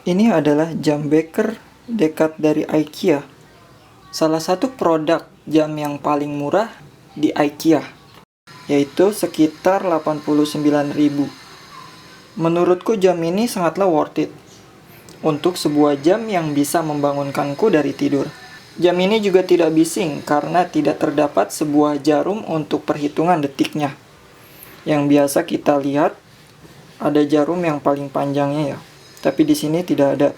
Ini adalah jam beker dekat dari IKEA. Salah satu produk jam yang paling murah di IKEA, yaitu sekitar 89.000. Menurutku jam ini sangatlah worth it untuk sebuah jam yang bisa membangunkanku dari tidur. Jam ini juga tidak bising karena tidak terdapat sebuah jarum untuk perhitungan detiknya. Yang biasa kita lihat ada jarum yang paling panjangnya ya, tapi di sini tidak ada.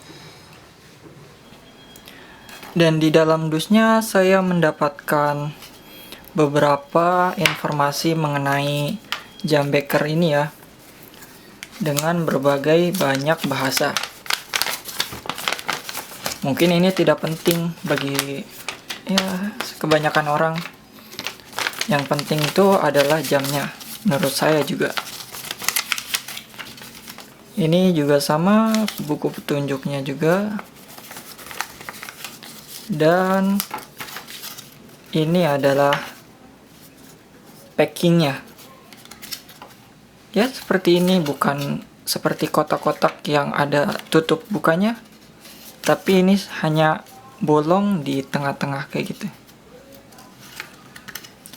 Dan di dalam dusnya saya mendapatkan beberapa informasi mengenai jam beker ini ya, dengan berbagai banyak bahasa. Mungkin ini tidak penting bagi kebanyakan orang. Yang penting itu adalah jamnya, menurut saya juga. Ini juga sama, buku petunjuknya juga. Dan ini adalah packingnya. Ya seperti ini, bukan seperti kotak-kotak yang ada tutup bukanya, tapi ini hanya bolong di tengah-tengah kayak gitu.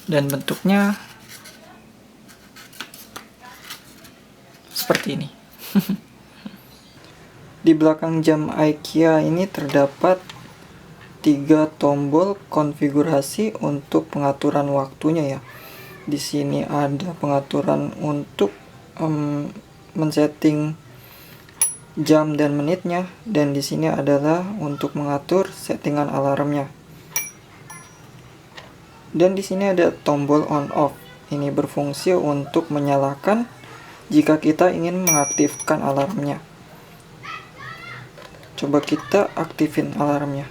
Dan bentuknya seperti ini. Di belakang jam IKEA ini terdapat 3 tombol konfigurasi untuk pengaturan waktunya ya. Di sini ada pengaturan untuk men-setting jam dan menitnya, dan di sini adalah untuk mengatur settingan alarmnya. Dan di sini ada tombol on off. Ini berfungsi untuk menyalakan jika kita ingin mengaktifkan alarmnya. Coba kita aktifin alarmnya.